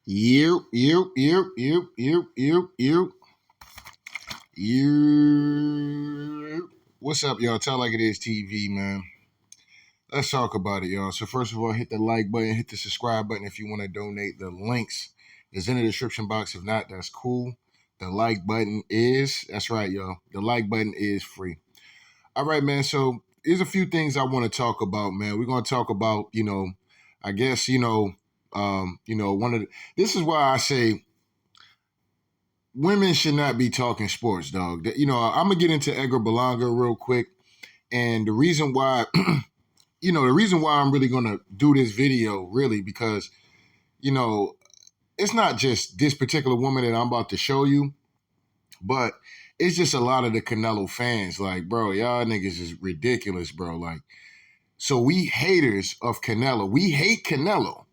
You. What's up, y'all? Tell Like It Is TV, man. Let's talk about it, y'all. So first of all, hit the like button, hit the subscribe button if you want to donate. The links is in the description box. If not, that's cool. The like button that's right, y'all. The like button is free. All right, man. So here's a few things I want to talk about, man. We're going to talk about, I guess, one of this is why I say women should not be talking sports, dog. I'm gonna get into Edgar Berlangar real quick, and the reason why, the reason why I'm really gonna do this video, really, because it's not just this particular woman that I'm about to show you, but it's just a lot of the Canelo fans. Like, bro, y'all niggas is ridiculous, bro. Like, so we haters of Canelo, we hate Canelo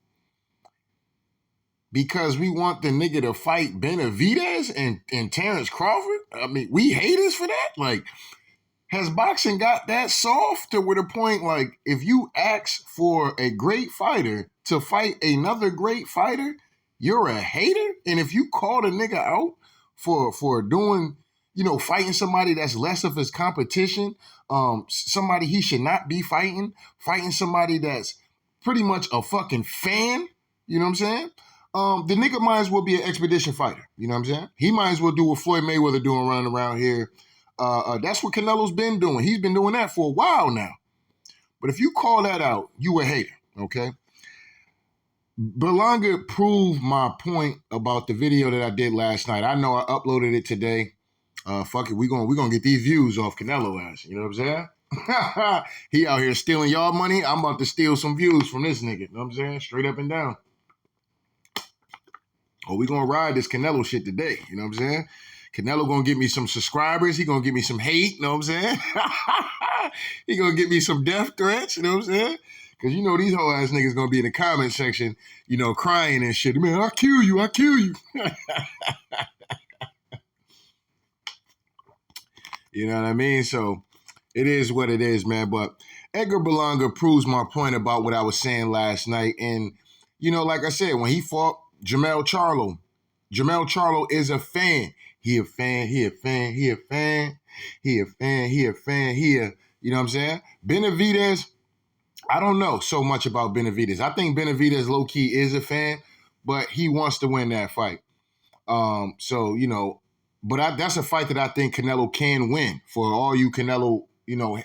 because we want the nigga to fight Benavidez and Terrence Crawford? I mean, we haters for that? Like, has boxing got that soft to where the point, like, if you ask for a great fighter to fight another great fighter, you're a hater? And if you call the nigga out for doing, fighting somebody that's less of his competition, somebody he should not be fighting somebody that's pretty much a fucking fan, you know what I'm saying? The nigga might as well be an expedition fighter. You know what I'm saying? He might as well do what Floyd Mayweather doing running around here. That's what Canelo's been doing. He's been doing that for a while now. But if you call that out, you a hater, okay? Berlangar proved my point about the video that I did last night. I know I uploaded it today. Fuck it, we gonna get these views off Canelo ass. You know what I'm saying? He out here stealing y'all money. I'm about to steal some views from this nigga. You know what I'm saying? Straight up and down. Oh, we gonna ride this Canelo shit today. You know what I'm saying? Canelo gonna get me some subscribers. He gonna give me some hate. You know what I'm saying? He gonna get me some death threats. You know what I'm saying? Because these whole ass niggas gonna be in the comment section, crying and shit. Man, I'll kill you. I'll kill you. You know what I mean? So it is what it is, man. But Edgar Berlangar proves my point about what I was saying last night. And, like I said, when he fought Jermell Charlo is a fan. He a fan. You know what I'm saying? Benavidez, I don't know so much about Benavidez. I think Benavidez low-key is a fan, but he wants to win that fight. That's a fight that I think Canelo can win. For all you Canelo,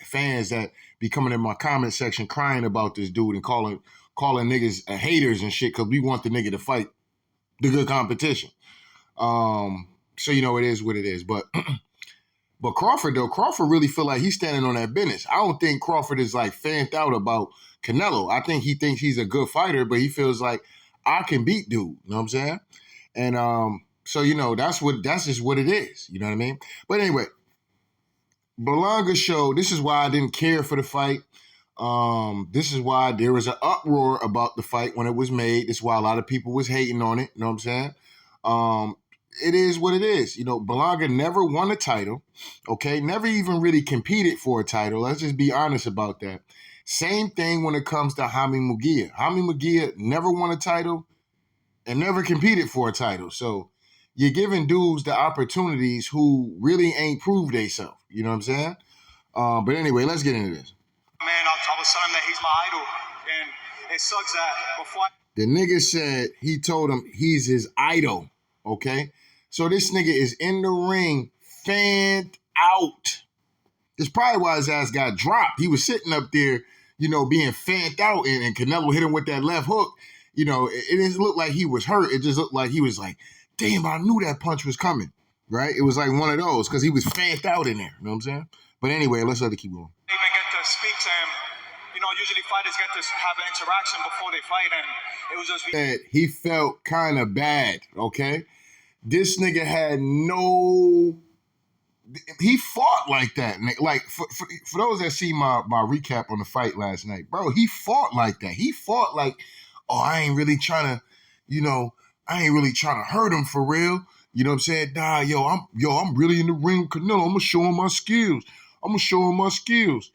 fans that be coming in my comment section crying about this dude and calling niggas haters and shit because we want the nigga to fight the good competition. It is what it is. But Crawford, though, Crawford really feel like he's standing on that business. I don't think Crawford is like fanned out about Canelo. I think he thinks he's a good fighter, but he feels like I can beat dude. You know what I'm saying? And that's just what it is. You know what I mean? But anyway, Berlangar showed, this is why I didn't care for the fight. This is why there was an uproar about the fight when it was made. This is why a lot of people was hating on it. You know what I'm saying? It is what it is. Berlangar never won a title, okay? Never even really competed for a title. Let's just be honest about that. Same thing when it comes to Jaime Munguia. Jaime Munguia never won a title and never competed for a title. So you're giving dudes the opportunities who really ain't proved themselves. You know what I'm saying? But anyway, let's get into this. Man, I was telling him that he's my idol, and it sucks that before the nigga said he told him he's his idol, okay? So this nigga is in the ring, fanned out. That's probably why his ass got dropped. He was sitting up there, being fanned out, and Canelo hit him with that left hook. It didn't look like he was hurt. It just looked like he was like, damn, I knew that punch was coming, right? It was like one of those because he was fanned out in there. You know what I'm saying? But anyway, let's let it keep going. I even get to speak to him. Usually fighters get to have an interaction before they fight, and it was just... He felt kind of bad, okay? This nigga had no... He fought like that. Like, for those that see my recap on the fight last night, bro, he fought like that. He fought like, oh, I ain't really trying to hurt him for real. You know what I'm saying? Nah, I'm really in the ring with Canelo. I'm going to show him my skills.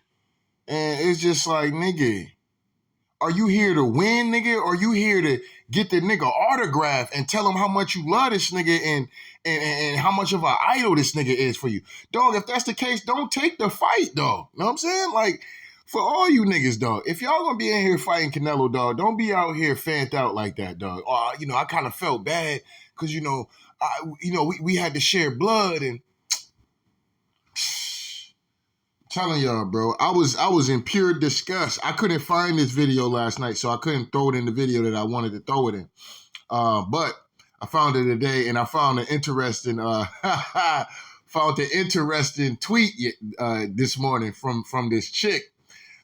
And it's just like, nigga, Are you here to win, nigga? Or are you here to get the nigga autograph and tell him how much you love this nigga and how much of an idol this nigga is for you? Dog, if that's the case, don't take the fight, dog. You know what I'm saying? Like, for all you niggas, dog, if y'all gonna be in here fighting Canelo, dog, don't be out here fanned out like that, dog. I kind of felt bad because, we had to share blood and telling y'all, bro, I was in pure disgust. I couldn't find this video last night, so I couldn't throw it in the video that I wanted to throw it in. But I found it today, and I found an interesting tweet this morning from this chick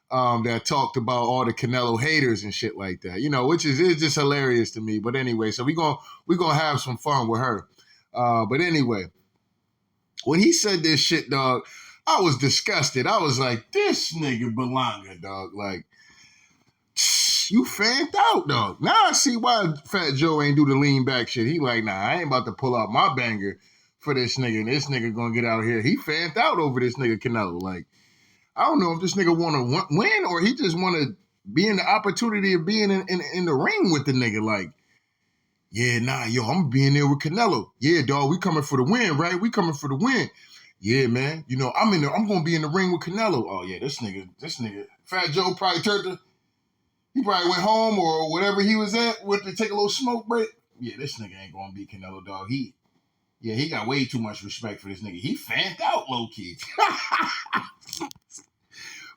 that talked about all the Canelo haters and shit like that. Which is just hilarious to me. But anyway, so we gonna have some fun with her. But anyway, when he said this shit, dog, I was disgusted. I was like, this nigga Berlangar, dog. Like, you fanned out, dog. Now I see why Fat Joe ain't do the lean back shit. He like, nah, I ain't about to pull out my banger for this nigga. And this nigga gonna get out here. He fanned out over this nigga Canelo. Like, I don't know if this nigga want to win or he just want to be in the opportunity of being in the ring with the nigga. Like, yeah, nah, yo, I'm being there with Canelo. Yeah, dog, we coming for the win, right? We coming for the win. Yeah, man. I'm gonna be in the ring with Canelo. Oh yeah, this nigga, Fat Joe probably he probably went home or whatever he was at, went to take a little smoke break. Yeah, this nigga ain't gonna be Canelo, dog. He got way too much respect for this nigga. He fanned out low key.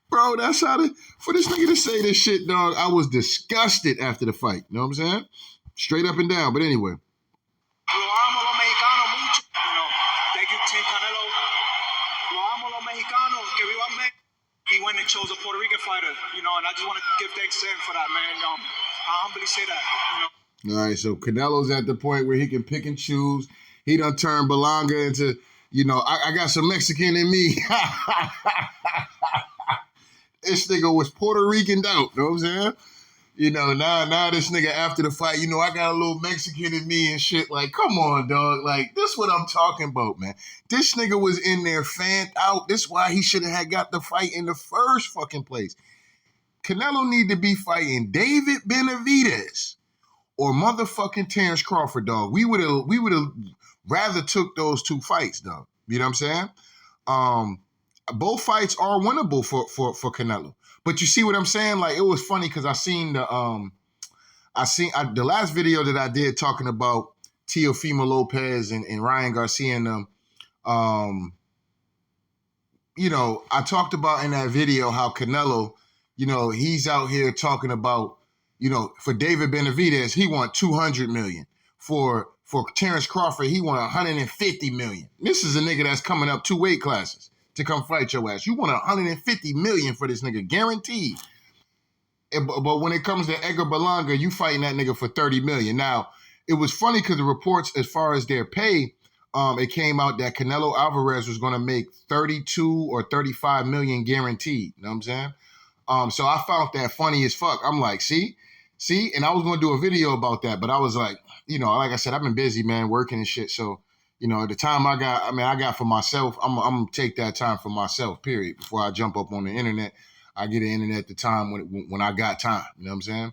Bro, that's for this nigga to say this shit, dog, I was disgusted after the fight. You know what I'm saying? Straight up and down. But anyway. He went and chose a Puerto Rican fighter, and I just want to give thanks to him for that, man. I humbly say that, All right, so Canelo's at the point where he can pick and choose. He done turned Berlangar into, I got some Mexican in me. This nigga was Puerto Rican out, you know what I'm saying? Now this nigga after the fight, I got a little Mexican in me and shit. Like, come on, dog. Like, this what I'm talking about, man. This nigga was in there fanned out. This why he shouldn't have got the fight in the first fucking place. Canelo need to be fighting David Benavidez or motherfucking Terrence Crawford, dog. We would have rather took those two fights, dog. You know what I'm saying? Both fights are winnable for Canelo. But you see what I'm saying? Like, it was funny because I seen the last video that I did talking about Teofimo Lopez and Ryan Garcia and them. I talked about in that video how Canelo, he's out here talking about, for David Benavidez, he want $200 million. For Terrence Crawford, he want $150 million. This is a nigga that's coming up 2 weight classes to come fight your ass. You want $150 million for this nigga, guaranteed. But when it comes to Edgar Berlangar, you fighting that nigga for $30 million. Now, it was funny because the reports as far as their pay, it came out that Canelo Alvarez was going to make 32 or 35 million guaranteed. You know what I'm saying? So I found that funny as fuck. I'm like, see? And I was going to do a video about that, but I was like, like I said, I've been busy, man, working and shit. So, the time I got for myself, I'm going to take that time for myself, period. Before I jump up on the internet, I get the internet the time when I got time. You know what I'm saying?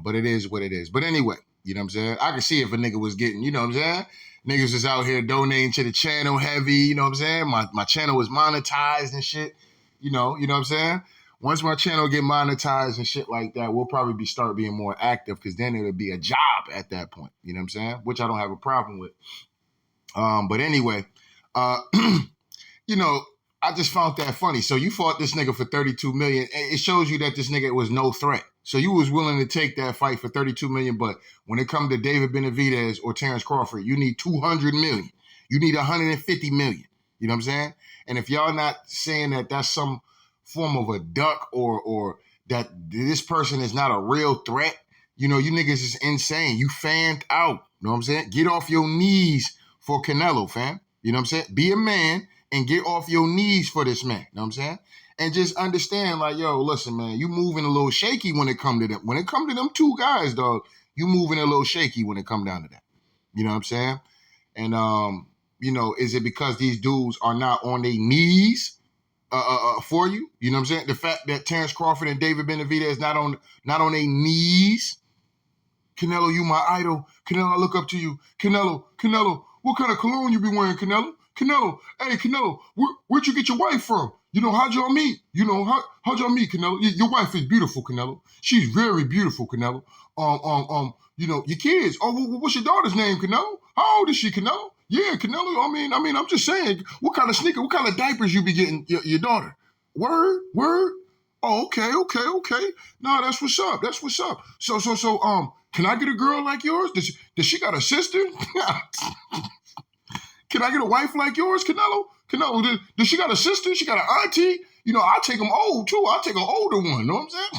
But it is what it is. But anyway, you know what I'm saying? I can see if a nigga was getting, you know what I'm saying? Niggas is out here donating to the channel heavy, you know what I'm saying? My channel is monetized and shit. You know what I'm saying? Once my channel get monetized and shit like that, we'll probably start being more active because then it'll be a job at that point. You know what I'm saying? Which I don't have a problem with. But anyway, I just found that funny. So you fought this nigga for $32 million. It shows you that this nigga was no threat. So you was willing to take that fight for $32 million. But when it comes to David Benavidez or Terrence Crawford, you need $200 million. You need $150 million. You know what I'm saying? And if y'all not saying that that's some form of a duck or that this person is not a real threat, you niggas is insane. You fanned out. You know what I'm saying? Get off your knees for Canelo, fam. You know what I'm saying? Be a man and get off your knees for this man. You know what I'm saying? And just understand, like, yo, listen, man, you moving a little shaky when it come to them. When it come to them two guys, dog, you moving a little shaky when it come down to that. You know what I'm saying? And, is it because these dudes are not on their knees for you. You know what I'm saying? The fact that Terrence Crawford and David Benavidez not on their knees. Canelo, you my idol. Canelo, I look up to you. Canelo, what kind of cologne you be wearing, Canelo? Canelo, hey, Canelo, where'd you get your wife from? How'd y'all meet? How'd y'all meet, Canelo? Your wife is beautiful, Canelo. She's very beautiful, Canelo. Your kids. Oh, what's your daughter's name, Canelo? How old is she, Canelo? Yeah, Canelo. I mean, I'm just saying, what kind of diapers you be getting your daughter? Word. Oh, okay. No, that's what's up. So, can I get a girl like yours? Does she got a sister? Can I get a wife like yours, Canelo? Does she got a sister? She got an auntie? I take them old, too. I take an older one. Know what I'm saying?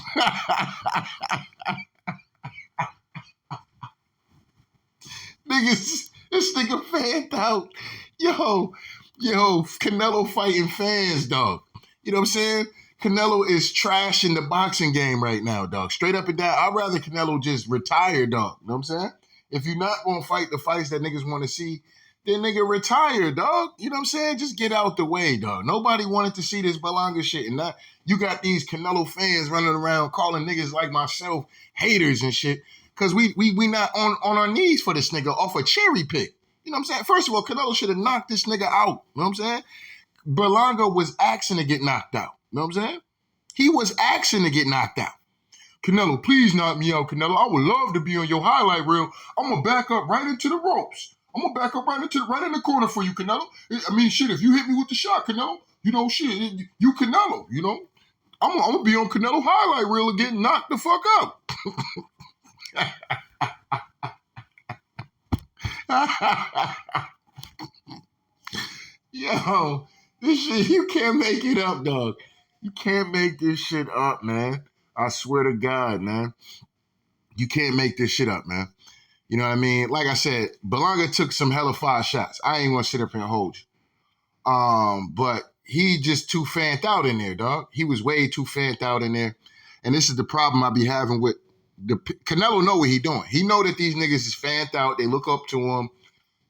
Niggas, this nigga fanned out. Yo, Canelo fighting fans, dog. You know what I'm saying? Canelo is trash in the boxing game right now, dog. Straight up and down. I'd rather Canelo just retire, dog. You know what I'm saying? If you're not going to fight the fights that niggas want to see, then nigga retire, dog. You know what I'm saying? Just get out the way, dog. Nobody wanted to see this Berlangar shit. And now you got these Canelo fans running around calling niggas like myself haters and shit. Because we not on our knees for this nigga off a cherry pick. You know what I'm saying? First of all, Canelo should have knocked this nigga out. You know what I'm saying? Berlangar was asking to get knocked out. You know what I'm saying? He was asking to get knocked out. Canelo, please knock me out, Canelo. I would love to be on your highlight reel. I'm going to back up right into the ropes. I'm going to back up right in the corner for you, Canelo. I mean, shit, if you hit me with the shot, Canelo, shit, you Canelo, I'm going to be on Canelo highlight reel and get knocked the fuck out. Yo, this shit, you can't make it up, dog. You can't make this shit up, man. I swear to God, man. You can't make this shit up, man. You know what I mean? Like I said, Berlangar took some hella fire shots. I ain't gonna sit up here and hold you. But he just too fanned out in there, dog. He was way too fanned out in there. And this is the problem I be having with Canelo know what he doing. He know that these niggas is fanned out. They look up to him.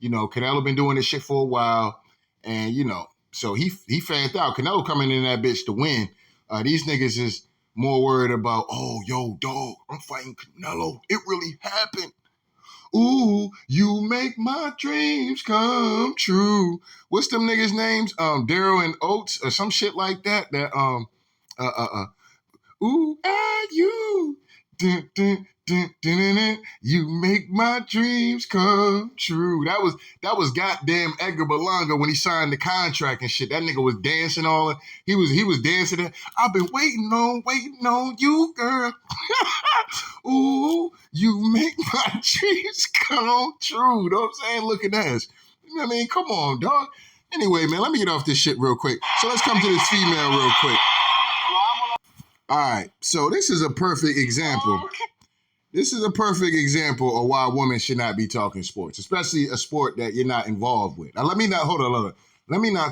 Canelo been doing this shit for a while. And, so he fanned out. Canelo coming in that bitch to win. These niggas is more worried about, oh, yo, dog, I'm fighting Canelo. It really happened. Ooh, you make my dreams come true. What's them niggas' names? Daryl and Oates or some shit like that. Ooh, you. Dun, dun, dun, dun, dun, dun. You make my dreams come true. That was goddamn Edgar Berlangar when he signed the contract and shit. That nigga was dancing all. He was dancing. I've been waiting on you, girl. Ooh, you make my dreams come true. You know what I'm saying? Look at that. You know what I mean? Come on, dog. Anyway, man, let me get off this shit real quick. So let's come to this female real quick. All right, so this is a perfect example. This is a perfect example of why women should not be talking sports, especially a sport that you're not involved with. Now, let me not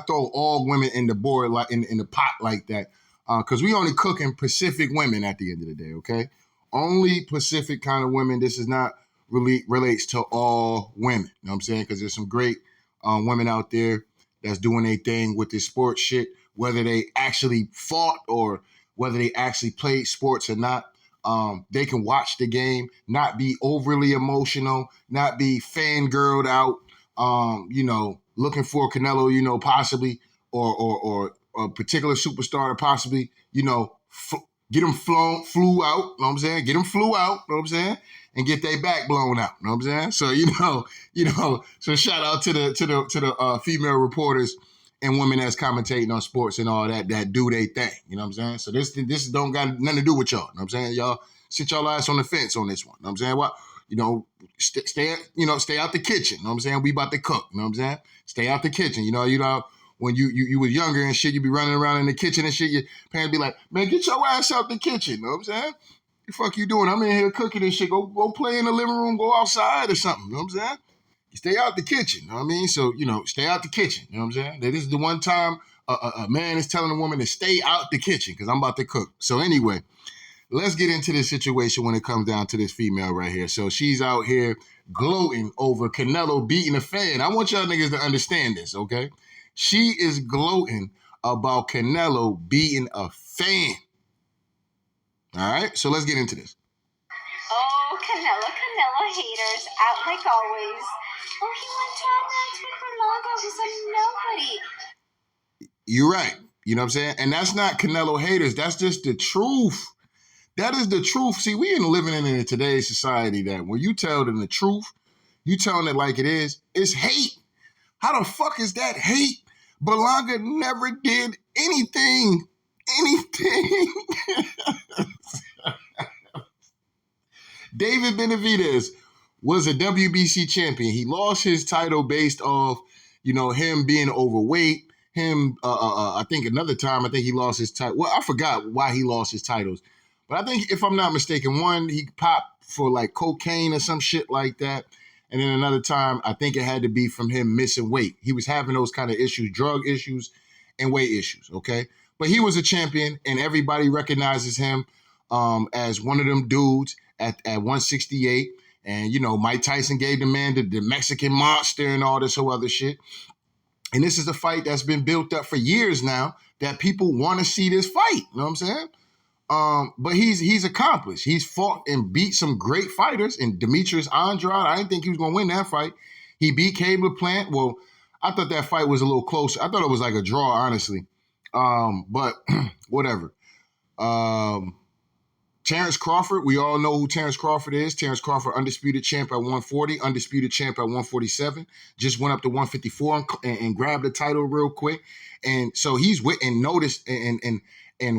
throw all women in the board like in the pot like that, because we only cooking Pacific women at the end of the day. Okay, only Pacific kind of women. This is not really relates to all women. You know what I'm saying? Because there's some great women out there that's doing their thing with this sports shit, whether they actually fought or whether they actually played sports or not. They can watch the game, not be overly emotional, not be fangirled out, looking for Canelo, possibly, or a particular superstar to possibly, get them flew out, know what I'm saying? Get them flew out, know what I'm saying? And get their back blown out, know what I'm saying? So shout out to the female reporters and women that's commentating on sports and all that do their thing. You know what I'm saying? So this don't got nothing to do with y'all. You know what I'm saying? Y'all sit y'all ass on the fence on this one. You know what I'm saying? What? Stay out the kitchen. You know what I'm saying? We about to cook. You know what I'm saying? Stay out the kitchen. When you was younger and shit, you be running around in the kitchen and shit, your parents be like, man, get your ass out the kitchen. You know what I'm saying? The fuck you doing? I'm in here cooking and shit. Go play in the living room, go outside or something. You know what I'm saying? Stay out the kitchen, you know what I mean? So, stay out the kitchen, you know what I'm saying? This is the one time a man is telling a woman to stay out the kitchen because I'm about to cook. So anyway, let's get into this situation when it comes down to this female right here. So she's out here gloating over Canelo beating a fan. I want y'all niggas to understand this, okay? She is gloating about Canelo beating a fan. All right, so let's get into this. Oh, Canelo haters out like always. Oh, he won 12 rounds with Berlangar. He's a nobody. You're right. You know what I'm saying? And that's not Canelo haters. That's just the truth. That is the truth. See, we ain't living in today's society that when you tell them the truth, you telling it like it is, it's hate. How the fuck is that hate? Berlangar never did anything. David Benavidez was a WBC champion. He lost his title based off, him being overweight. I think another time, he lost his title. Well, I forgot why he lost his titles. But I think, if I'm not mistaken, one, he popped for like cocaine or some shit like that. And then another time, I think it had to be from him missing weight. He was having those kind of issues, drug issues and weight issues, okay? But he was a champion, and everybody recognizes him as one of them dudes at 168. And, Mike Tyson gave the man the Mexican monster and all this whole other shit. And this is a fight that's been built up for years now that people want to see this fight. You know what I'm saying? But he's accomplished. He's fought and beat some great fighters. And Demetrius Andrade, I didn't think he was going to win that fight. He beat Caleb Plant. Well, I thought that fight was a little closer. I thought it was like a draw, honestly. But whatever. Terrence Crawford, we all know who Terrence Crawford is. Terrence Crawford, undisputed champ at 140, undisputed champ at 147. Just went up to 154 and grabbed the title real quick. And so he's noticed and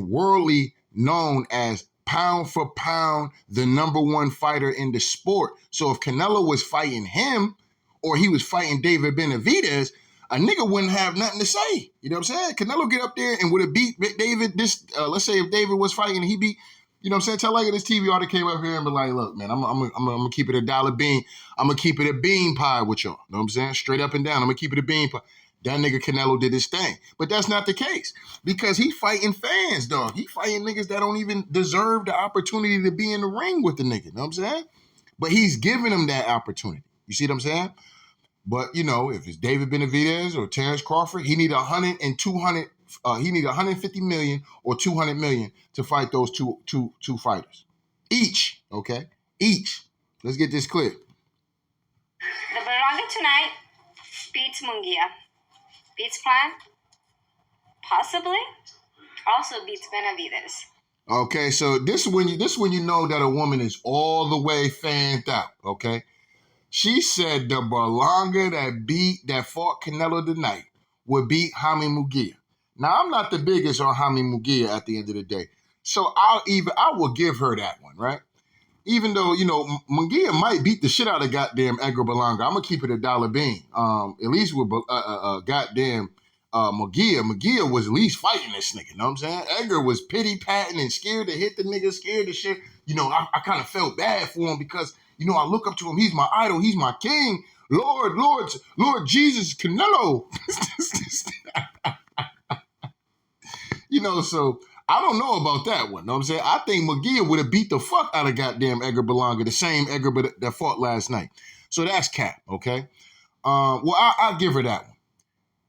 worldly known as pound for pound the number one fighter in the sport. So if Canelo was fighting him or he was fighting David Benavidez, a nigga wouldn't have nothing to say. You know what I'm saying? Canelo get up there and would have beat David. Let's say if David was fighting and he beat, you know what I'm saying? Tell like this TV ought to came up here and be like, look, man, I'm gonna keep it a dollar bean. I'm gonna keep it a bean pie with y'all. You know what I'm saying? Straight up and down. I'm gonna keep it a bean pie. That nigga Canelo did his thing. But that's not the case. Because he fighting fans, dog. He fighting niggas that don't even deserve the opportunity to be in the ring with the nigga. You know what I'm saying? But he's giving them that opportunity. You see what I'm saying? But, if it's David Benavidez or Terrence Crawford, he need 100 and 200. He need 150 million or 200 million to fight those two fighters. Each, okay? Each. Let's get this clear. The Berlangar tonight beats Munguia. Beats Plant. Possibly. Also beats Benavidez. Okay, so this when you know that a woman is all the way fanned out, okay? She said the Berlangar that fought Canelo tonight would beat Jaime Munguia. Now, I'm not the biggest on Jaime Munguia at the end of the day. So I will give her that one, right? Even though, Munguia might beat the shit out of goddamn Edgar Berlangar. I'm going to keep it a dollar bean. At least with goddamn Munguia. Munguia was at least fighting this nigga, you know what I'm saying? Edgar was pity-patting and scared to hit the nigga, scared to shit. I kind of felt bad for him because, I look up to him. He's my idol. He's my king. Lord Jesus, Canelo. So I don't know about that one. Know what I'm saying? I think Munguia would have beat the fuck out of goddamn Edgar Berlangar, the same Edgar that fought last night. So that's cap, okay? I'll give her that one.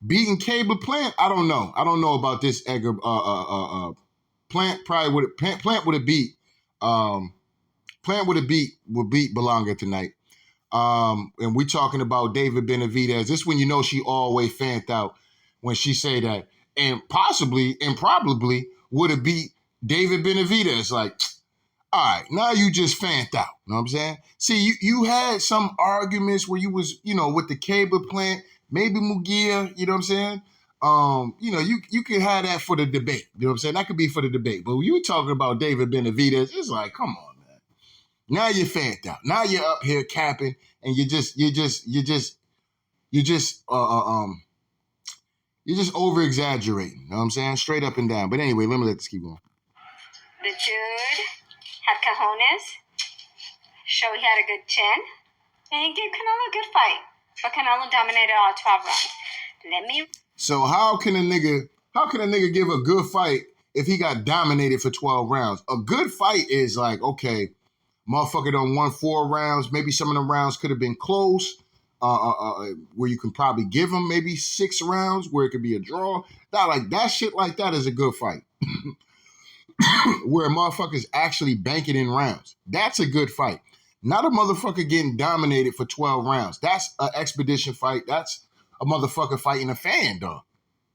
Beating Caleb Plant, I don't know. I don't know about this Edgar. Plant probably would have. Plant would have beat. Plant would beat Berlangar tonight. And we talking about David Benavidez. This when she always fanned out when she say that. And possibly and probably would have beat David Benavidez. Like, all right, now you just fanned out. You know what I'm saying? See, you had some arguments where you was, with the cable plant, maybe Munguia, you know what I'm saying? You can have that for the debate. You know what I'm saying? That could be for the debate. But when you talking about David Benavidez, it's like, come on, man. Now you're fanned out. Now you're up here capping and you're just over-exaggerating, you know what I'm saying? Straight up and down. But anyway, let this keep going. The Jude had cojones, show he had a good chin, and he gave Canelo a good fight. But Canelo dominated all 12 rounds. So how can a nigga give a good fight if he got dominated for 12 rounds? A good fight is like, okay, motherfucker done won 4 rounds. Maybe some of the rounds could have been close. where you can probably give him maybe 6 rounds, where it could be a draw. Not like that shit like that is a good fight. Where motherfuckers actually bank it in rounds. That's a good fight. Not a motherfucker getting dominated for 12 rounds. That's an expedition fight. That's a motherfucker fighting a fan, dog.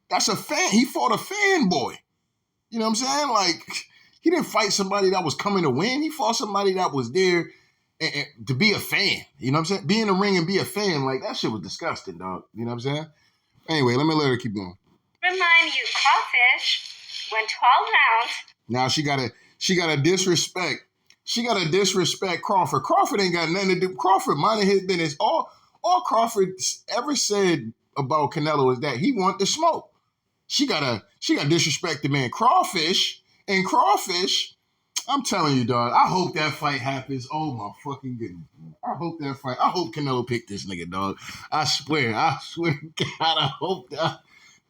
That's a fan. He fought a fanboy. You know what I'm saying? Like, he didn't fight somebody that was coming to win. He fought somebody that was there to be a fan. You know what I'm saying? Be in the ring and be a fan. Like, that shit was disgusting, dog. You know what I'm saying? Anyway, let her keep going. Remind you, Crawfish went 12 rounds. Now she gotta disrespect. She gotta disrespect Crawford. Crawford ain't got nothing to do. Crawford minding his business. All Crawford ever said about Canelo is that he want the smoke. She gotta disrespect the man. Crawfish, I'm telling you, dog, I hope that fight happens. Oh my fucking goodness, man. I hope that fight. I hope Canelo picked this nigga, dog. I swear to God, I hope that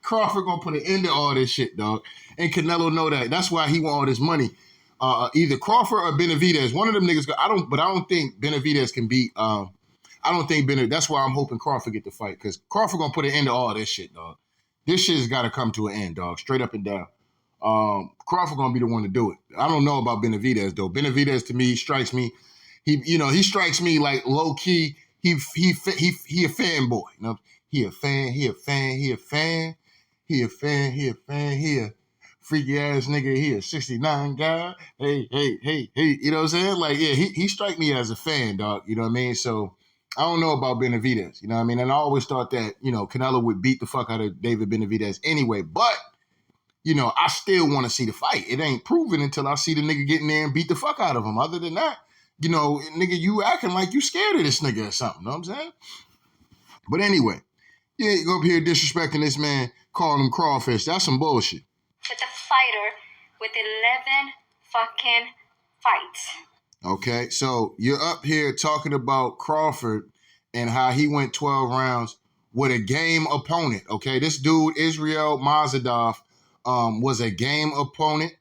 Crawford gonna put an end to all this shit, dog. And Canelo know that. That's why he want all this money. Either Crawford or Benavidez. One of them niggas. I don't think Benavidez can beat. I don't think Benavidez. That's why I'm hoping Crawford get the fight, because Crawford gonna put an end to all this shit, dog. This shit's got to come to an end, dog. Straight up and down. Crawford gonna be the one to do it. I don't know about Benavidez though. Benavidez to me strikes me. He strikes me like low key. He a fanboy. You know, he a fan. He a freaky ass nigga. He a 69 guy. Hey. You know what I'm saying? Like, yeah, he strike me as a fan, dog. You know what I mean? So I don't know about Benavidez. You know what I mean? And I always thought that, Canelo would beat the fuck out of David Benavidez anyway. But, I still want to see the fight. It ain't proven until I see the nigga get in there and beat the fuck out of him. Other than that, nigga, you acting like you scared of this nigga or something. Know what I'm saying? But anyway, yeah, you go up here disrespecting this man, calling him Crawfish. That's some bullshit. With a fighter with 11 fucking fights. Okay, so you're up here talking about Crawford and how he went 12 rounds with a game opponent. Okay, this dude, Israel Mazadov, was a game opponent.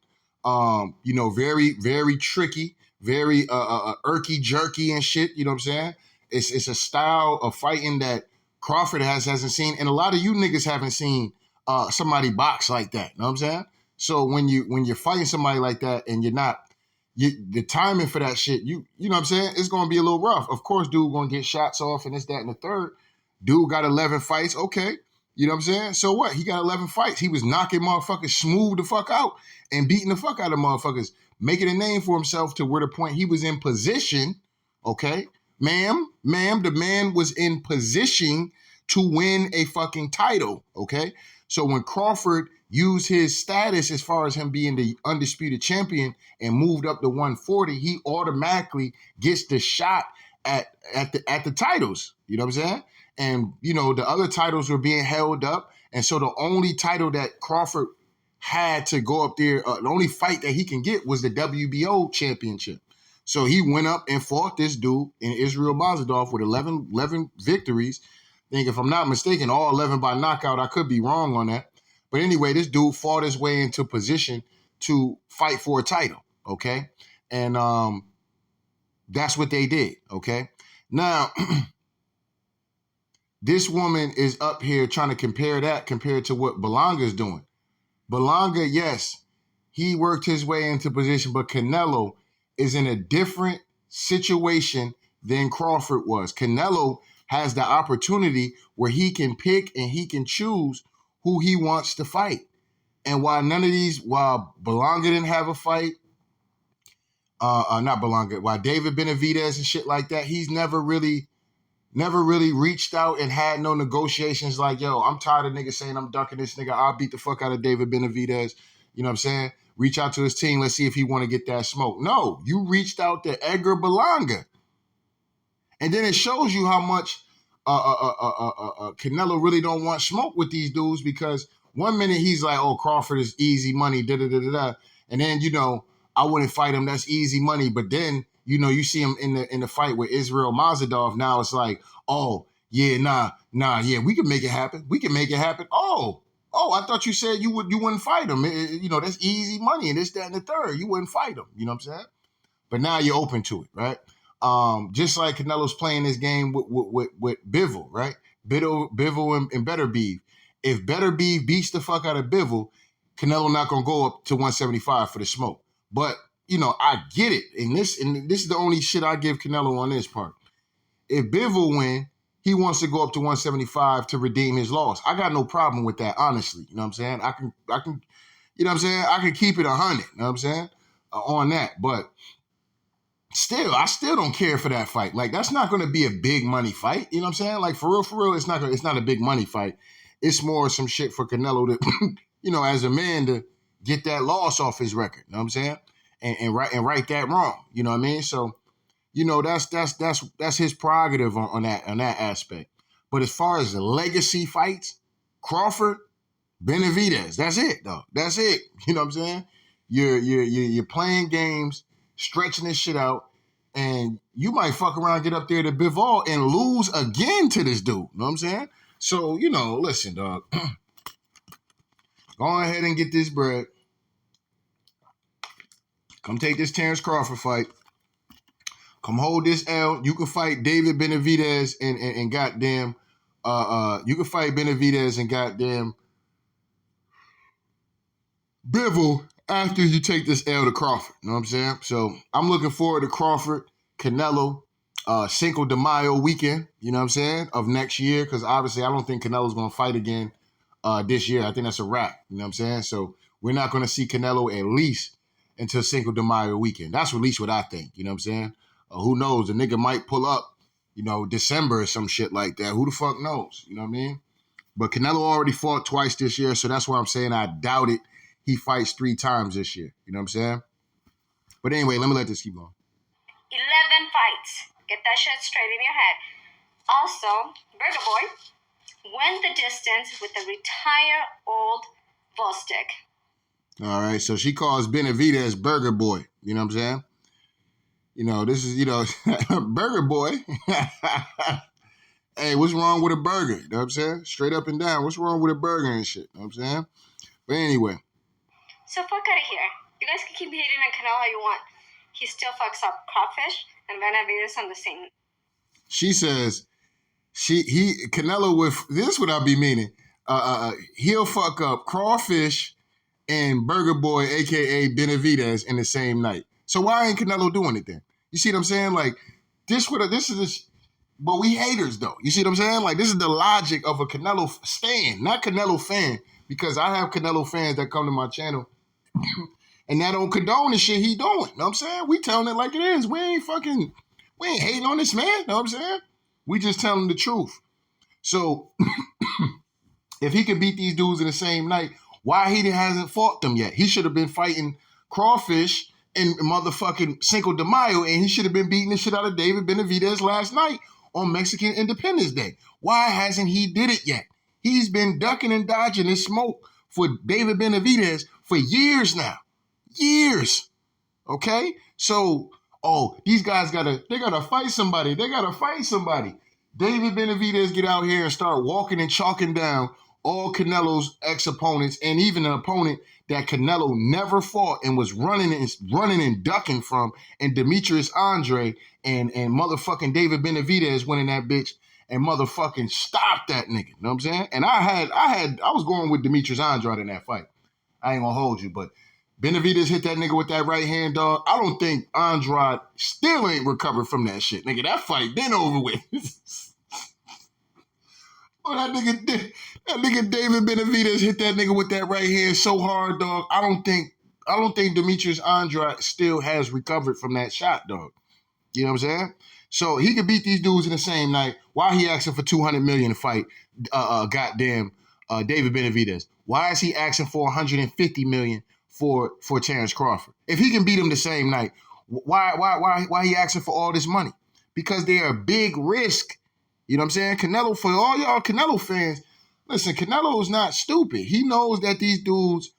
Very, very tricky, very irky jerky and shit. You know what I'm saying? It's a style of fighting that Crawford hasn't seen, and a lot of you niggas haven't seen somebody box like that. You know what I'm saying? So when you're fighting somebody like that and you're not, the timing for that shit, you know what I'm saying? It's gonna be a little rough. Of course, dude gonna get shots off and this, that, and the third. Dude got 11 fights. Okay. You know what I'm saying? So what? He got 11 fights. He was knocking motherfuckers smooth the fuck out and beating the fuck out of motherfuckers, making a name for himself to where the point he was in position. Okay. Ma'am, the man was in position to win a fucking title. Okay. So when Crawford used his status as far as him being the undisputed champion and moved up to 140, he automatically gets the shot at the titles. You know what I'm saying? And, the other titles were being held up. And so the only title that Crawford had to go up there, the only fight that he can get was the WBO championship. So he went up and fought this dude in Israel Mazadov with 11 victories. I think, if I'm not mistaken, all 11 by knockout. I could be wrong on that. But anyway, this dude fought his way into position to fight for a title, okay? And that's what they did, okay? Now, this woman is up here trying to compare that compared to what Berlangar's doing. Berlangar, yes, he worked his way into position, but Canelo is in a different situation than Crawford was. Canelo has the opportunity where he can pick and he can choose who he wants to fight. And while Berlangar didn't have a fight, not Berlangar, while David Benavidez and shit like that, he's never really reached out and had no negotiations like, yo, I'm tired of niggas saying I'm ducking this nigga. I'll beat the fuck out of David Benavidez. You know what I'm saying? Reach out to his team. Let's see if he want to get that smoke. No, you reached out to Edgar Berlangar. And then it shows you how much Canelo really don't want smoke with these dudes, because one minute he's like, oh, Crawford is easy money, da-da-da-da-da. And then, I wouldn't fight him. That's easy money. But then, you see him in the fight with Israel Mazadov. Now it's like, oh, yeah, yeah, we can make it happen. We can make it happen. Oh, I thought you said you wouldn't fight him. That's easy money and this, that, and the third. You wouldn't fight him. You know what I'm saying? But now you're open to it, right? Just like Canelo's playing this game with Bivol, right? Bivol and Better Beef. If Better Beef beats the fuck out of Bivol, Canelo not gonna go up to 175 for the smoke. But I get it, and this is the only shit I give Canelo on this part. If Bivol win, he wants to go up to 175 to redeem his loss. I got no problem with that, honestly. You know what I'm saying? I can, you know what I'm saying? I can keep it 100. You know what I'm saying? On that, but still, I still don't care for that fight. Like, that's not going to be a big money fight. You know what I'm saying? Like, for real, it's not a big money fight. It's more some shit for Canelo to, as a man, to get that loss off his record. You know what I'm saying? And right that wrong. You know what I mean? So, that's his prerogative on that aspect. But as far as the legacy fights, Crawford, Benavidez, that's it though. That's it. You know what I'm saying? You're playing games, stretching this shit out, and you might fuck around, get up there to Bivol and lose again to this dude. You know what I'm saying? So, listen, dog. Go ahead and get this bread. Come take this Terrence Crawford fight. Come hold this L. You can fight David Benavidez and goddamn. You can fight Benavidez and goddamn Bivol after you take this L to Crawford. You know what I'm saying? So I'm looking forward to Crawford, Canelo, Cinco de Mayo weekend. You know what I'm saying? Of next year, because obviously I don't think Canelo's going to fight again this year. I think that's a wrap. You know what I'm saying? So we're not going to see Canelo at least until Cinco de Mayo weekend. That's at least what I think. You know what I'm saying? Who knows? The nigga might pull up, December or some shit like that. Who the fuck knows? You know what I mean? But Canelo already fought twice this year, so that's why I'm saying I doubt it. He fights 3 times this year. You know what I'm saying? But anyway, let me let this keep going. 11 fights. Get that shit straight in your head. Also, Burger Boy went the distance with the retire old bull stick. All right, so she calls Benavidez Burger Boy. You know what I'm saying? This is, Burger Boy. Hey, what's wrong with a burger? You know what I'm saying? Straight up and down. What's wrong with a burger and shit? You know what I'm saying? But anyway. So fuck out of here. You guys can keep hating on Canelo all you want. He still fucks up Crawfish and Benavidez on the same. She says, Canelo with, this is what I be meaning. He'll fuck up Crawfish and Burger Boy, a.k.a. Benavidez, in the same night. So why ain't Canelo doing it then? You see what I'm saying? Like, but we haters though. You see what I'm saying? Like, this is the logic of a Canelo stan, not Canelo fan, because I have Canelo fans that come to my channel and that don't condone the shit he doing. You know what I'm saying? We telling it like it is. We ain't hating on this man. You know what I'm saying? We just telling the truth. So if he can beat these dudes in the same night, why he hasn't fought them yet? He should have been fighting Crawfish in motherfucking Cinco de Mayo, and he should have been beating the shit out of David Benavidez last night on Mexican Independence Day. Why hasn't he did it yet? He's been ducking and dodging this smoke for David Benavidez for years now. Years. Okay? So, these guys gotta fight somebody. They gotta fight somebody. David Benavidez get out here and start walking and chalking down all Canelo's ex-opponents and even an opponent that Canelo never fought and was running and ducking from, and Demetrius Andre and motherfucking David Benavidez winning that bitch and motherfucking stopped that nigga. You know what I'm saying? And I was going with Demetrius Andre in that fight. I ain't gonna hold you, but Benavidez hit that nigga with that right hand, dog. I don't think Andrade still ain't recovered from that shit. Nigga, that fight been over with. That nigga David Benavidez hit that nigga with that right hand so hard, dog. I don't think Demetrius Andrade still has recovered from that shot, dog. You know what I'm saying? So he could beat these dudes in the same night. Why he asking for $200 million to fight David Benavidez? Why is he asking for $150 million for Terrence Crawford? If he can beat him the same night, why he asking for all this money? Because they're a big risk. You know what I'm saying? Canelo, for all y'all Canelo fans, listen, Canelo is not stupid. He knows that these dudes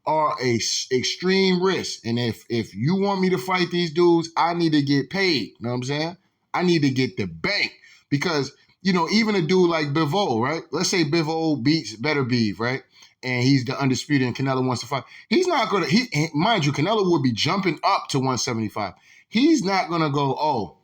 are a extreme risk. And if you want me to fight these dudes, I need to get paid. You know what I'm saying? I need to get the bank. Because, even a dude like Bivol, right? Let's say Bivol beats Better Beef, right? And he's the undisputed and Canelo wants to fight. He's not going to, mind you, Canelo would be jumping up to 175. He's not going to go,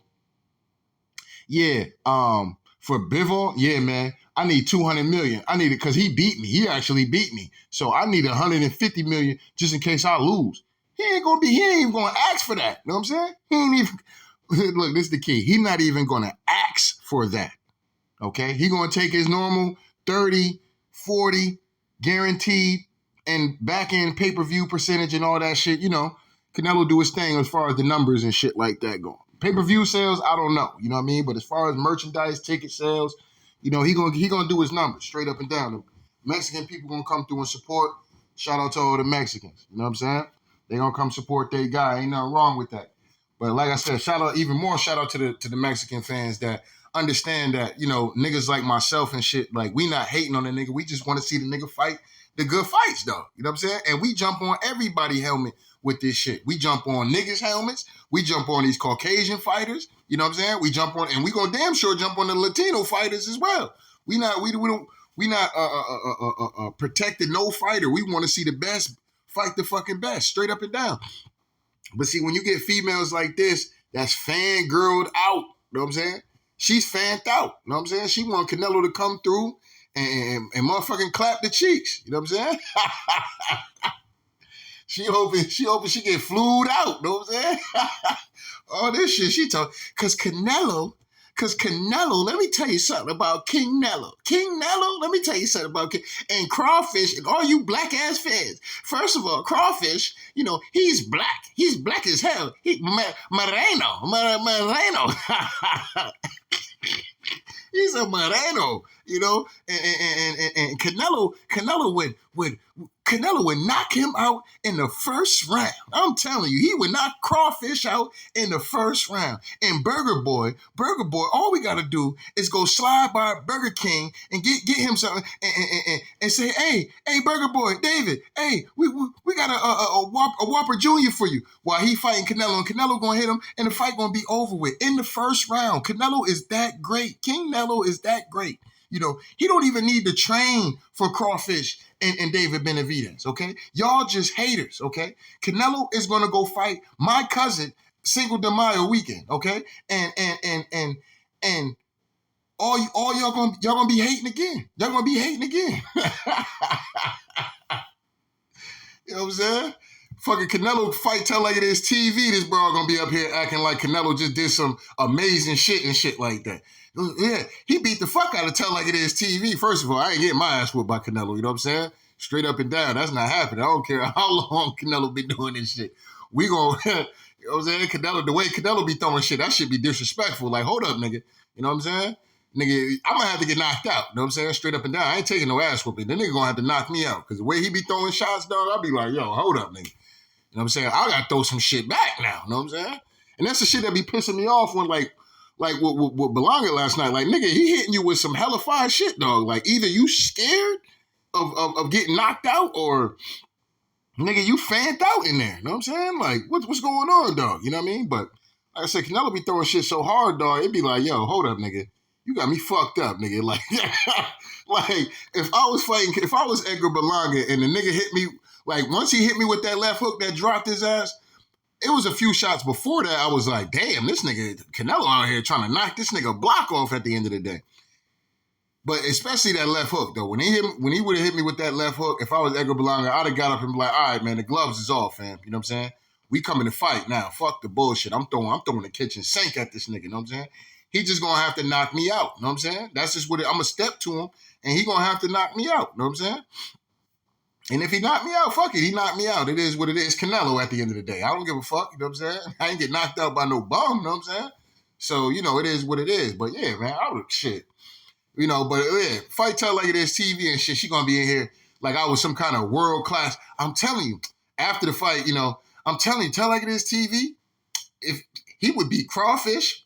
Yeah. For Bivol, yeah, man. I need 200 million. I need it because he beat me. He actually beat me. So I need 150 million just in case I lose. He ain't even gonna ask for that. You know what I'm saying? He ain't even look, this is the key. He's not even gonna ask for that. Okay? He gonna take his normal 30, 40, guaranteed, and back end pay-per-view percentage and all that shit. Canelo do his thing as far as the numbers and shit like that go. Pay-per-view sales, I don't know. You know what I mean? But as far as merchandise, ticket sales, he gonna do his numbers straight up and down. The Mexican people gonna come through and support. Shout out to all the Mexicans. You know what I'm saying? They gonna come support their guy. Ain't nothing wrong with that. But like I said, shout out to the Mexican fans that understand that, niggas like myself and shit, like we not hating on the nigga. We just want to see the nigga fight the good fights though. You know what I'm saying? And we jump on everybody helmet with this shit. We jump on niggas helmets. We jump on these Caucasian fighters. You know what I'm saying? We jump on, and we gonna damn sure jump on the Latino fighters as well. We not protecting no fighter. We want to see the best fight the fucking best, straight up and down. But see, when you get females like this, that's fangirled out. You know what I'm saying? She's fanned out. You know what I'm saying? She want Canelo to come through and motherfucking clap the cheeks. You know what I'm saying? She hoping she get flued out. You know what I'm saying? All this shit she talk. Cause Canelo, let me tell you something about King Nello. King Nello, let me tell you something about King. And Crawfish and all you black ass fans. First of all, Crawfish, he's black. He's black as hell. Moreno. He's a Moreno, and Canelo would knock him out in the first round. I'm telling you, he would knock Crawfish out in the first round. And Burger Boy, all we gotta do is go slide by Burger King and get him something and say, hey, Burger Boy, David, hey, we got a Whopper Junior for you. While he fighting Canelo, and Canelo gonna hit him, and the fight gonna be over with in the first round. Canelo is that great. King Nello is that great. He don't even need to train for Crawfish and David Benavidez, okay? Y'all just haters, okay? Canelo is gonna go fight my cousin Cinco de Mayo weekend, okay? And all y'all gonna be hating again. Y'all gonna be hating again. You know what I'm saying? Fucking Canelo fight tell like it is TV. This bro gonna be up here acting like Canelo just did some amazing shit and shit like that. Yeah, he beat the fuck out of Tell Like It Is TV. First of all, I ain't getting my ass whooped by Canelo, you know what I'm saying? Straight up and down. That's not happening. I don't care how long Canelo be doing this shit. We gonna, you know what I'm saying? Canelo, the way Canelo be throwing shit, that shit be disrespectful. Like, hold up, nigga. You know what I'm saying? Nigga, I'm gonna have to get knocked out. You know what I'm saying? Straight up and down. I ain't taking no ass whooping. The nigga gonna have to knock me out. Because the way he be throwing shots, dog, I'll be like, yo, hold up, nigga. You know what I'm saying? I gotta throw some shit back now. You know what I'm saying? And that's the shit that be pissing me off when, like with Berlangar last night. Like, nigga, he hitting you with some hella fire shit, dog. Like, either you scared of getting knocked out or, nigga, you fanned out in there. You know what I'm saying? Like, what's going on, dog? You know what I mean? But, like I said, Canelo be throwing shit so hard, dog, it'd be like, yo, hold up, nigga. You got me fucked up, nigga. Like, like, if I was Edgar Berlangar and the nigga hit me, like, once he hit me with that left hook that dropped his ass, it was a few shots before that I was like, damn, this nigga Canelo out here trying to knock this nigga block off at the end of the day. But especially that left hook, though. When he would have hit me with that left hook, if I was Edgar Berlangar, I'd have got up and be like, all right, man, the gloves is off, fam. You know what I'm saying? We coming to fight now. Fuck the bullshit. I'm throwing the kitchen sink at this nigga, you know what I'm saying? He just gonna have to knock me out, you know what I'm saying? That's just what I'm gonna step to him, and he gonna have to knock me out, you know what I'm saying? And if he knocked me out, fuck it. He knocked me out. It is what it is. Canelo at the end of the day. I don't give a fuck. You know what I'm saying? I ain't get knocked out by no bum. You know what I'm saying? So, it is what it is. But yeah, man, I would shit. But yeah, fight Tell Like It Is TV and shit. She gonna be in here like I was some kind of world class. I'm telling you, after the fight, I'm telling you, Tell Like It Is TV, if he would beat Crawfish,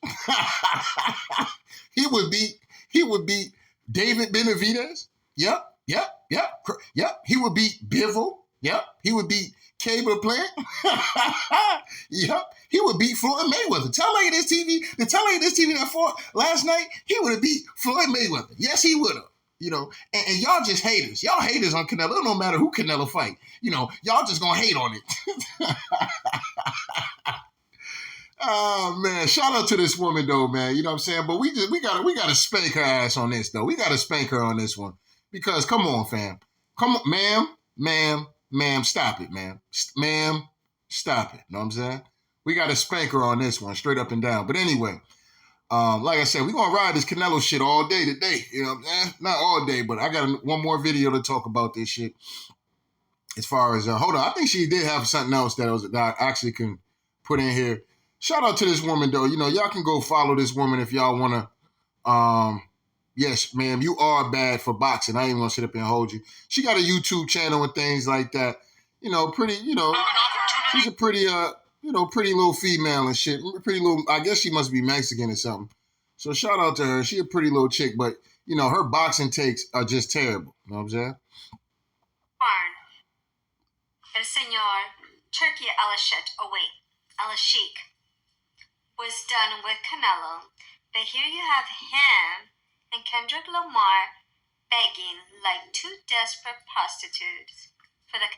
he would beat David Benavidez. Yep. He would beat Bivol. Yep. He would beat Cable Plant. Yep. He would beat Floyd Mayweather. Tell Like It Is TV. The Tell Like It Is TV that fought last night, he would have beat Floyd Mayweather. Yes, he would have. And y'all just haters. Y'all haters on Canelo. It don't matter who Canelo fight. Y'all just gonna hate on it. Oh man, shout out to this woman though, man. You know what I'm saying? But we gotta spank her ass on this though. We gotta spank her on this one because come on, fam, come on, ma'am, stop it, ma'am, stop it. You know what I'm saying? We gotta spank her on this one, straight up and down. But anyway, like I said, we're gonna ride this Canelo shit all day today. You know what I'm saying? Not all day, but I got one more video to talk about this shit. As far as hold on, I think she did have something else that I actually can put in here. Shout out to this woman, though. You know, y'all can go follow this woman if y'all want to. Yes, ma'am, you are bad for boxing. I ain't going to sit up and hold you. She got a YouTube channel and things like that. You know, she's a pretty, pretty little female and shit. Pretty little, I guess she must be Mexican or something. So shout out to her. She a pretty little chick, but, you know, her boxing takes are just terrible. You know what I'm saying? El Señor Turkey Al-Sheikh was done with Canelo, but here you have him and Kendrick Lamar begging like two desperate prostitutes for the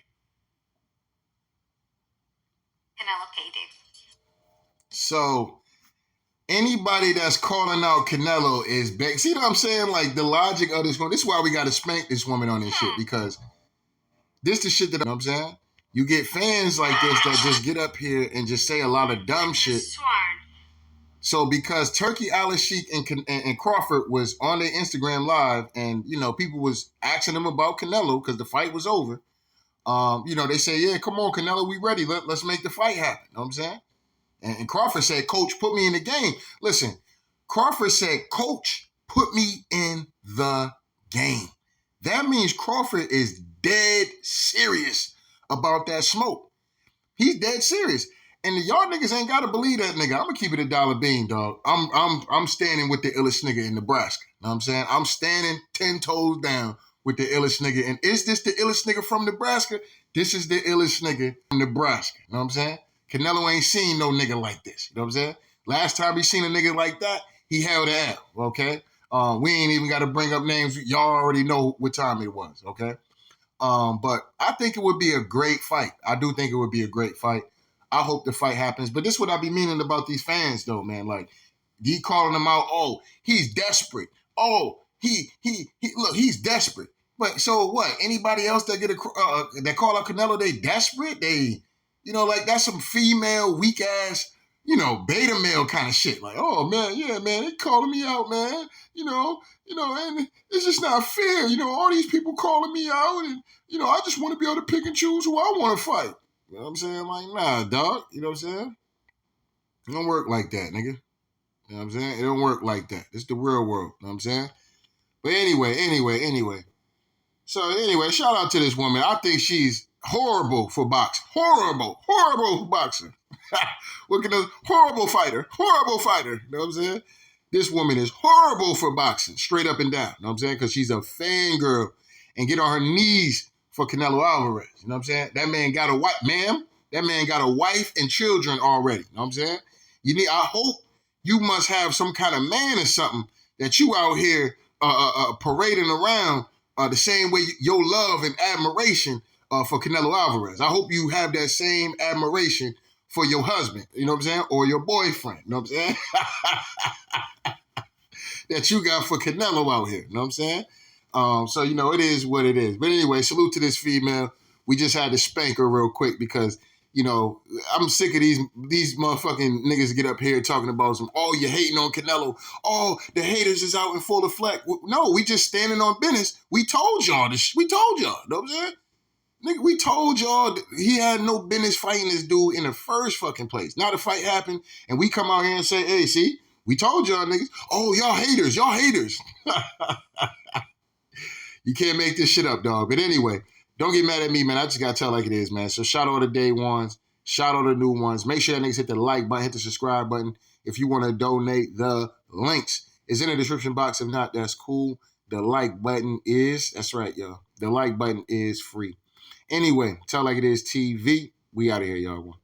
Canelo payday. So anybody that's calling out Canelo is begging. See what I'm saying? Like the logic of this one. This is why we got to spank this woman on this shit because this the shit that, you know what I'm saying? You get fans like this that just get up here and just say a lot of dumb shit. So because Turkey Al-Sheikh and Crawford was on their Instagram live and, you know, people was asking them about Canelo because the fight was over. You know, they say, yeah, come on, Canelo, we ready. Let's make the fight happen. You know what I'm saying? And Crawford said, Coach, put me in the game. Listen, Crawford said, Coach, put me in the game. That means Crawford is dead serious about that smoke. He's dead serious. And y'all niggas ain't gotta believe that nigga. I'm gonna keep it $1 bean, dog. I'm standing with the illest nigga in Nebraska. You know what I'm saying? I'm standing 10 toes down with the illest nigga. And is this the illest nigga from Nebraska? This is the illest nigga from Nebraska. You know what I'm saying? Canelo ain't seen no nigga like this. You know what I'm saying? Last time he seen a nigga like that, he held an L, okay? We ain't even gotta bring up names. Y'all already know what time it was, okay? But I think it would be a great fight. I do think it would be a great fight. I hope the fight happens. But this is what I be meaning about these fans, though, man. Like, he calling them out, oh, he's desperate. Oh, he look, he's desperate. But so what? Anybody else that that call out Canelo, they desperate? They, you know, like that's some female weak ass, you know, beta male kind of shit. Like, oh man, yeah, man, they calling me out, man. You know, and it's just not fair. You know, all these people calling me out, and you know, I just want to be able to pick and choose who I want to fight. You know what I'm saying? Like, nah, dog. You know what I'm saying? It don't work like that, nigga. You know what I'm saying? It don't work like that. It's the real world. You know what I'm saying? But anyway. So anyway, shout out to this woman. I think she's horrible for boxing. Horrible for boxing. Look at this horrible fighter. You know what I'm saying? This woman is horrible for boxing, straight up and down. You know what I'm saying? Because she's a fangirl and get on her knees for Canelo Alvarez. You know what I'm saying? That man got a wife, ma'am. That man got a wife and children already. You know what I'm saying? I hope you must have some kind of man or something that you out here parading around the same way your love and admiration for Canelo Alvarez. I hope you have that same admiration for your husband, you know what I'm saying? Or your boyfriend, you know what I'm saying? That you got for Canelo out here, you know what I'm saying? So, you know, it is what it is. But anyway, salute to this female. We just had to spank her real quick because, you know, I'm sick of these motherfucking niggas get up here talking about some, oh, you're hating on Canelo. Oh, the haters is out in full effect. No, we just standing on business. We told y'all this. We told y'all. You know what I'm saying? Nigga, we told y'all he had no business fighting this dude in the first fucking place. Now the fight happened, and we come out here and say, hey, see, we told y'all niggas. Oh, y'all haters. You can't make this shit up, dog. But anyway, don't get mad at me, man. I just got to tell like it is, man. So shout out to day ones. Shout out to new ones. Make sure that niggas hit the like button, hit the subscribe button. If you want to donate, the links is in the description box. If not, that's cool. The like button is, that's right, y'all. The like button is free. Anyway, tell like it is TV. We out of here, y'all.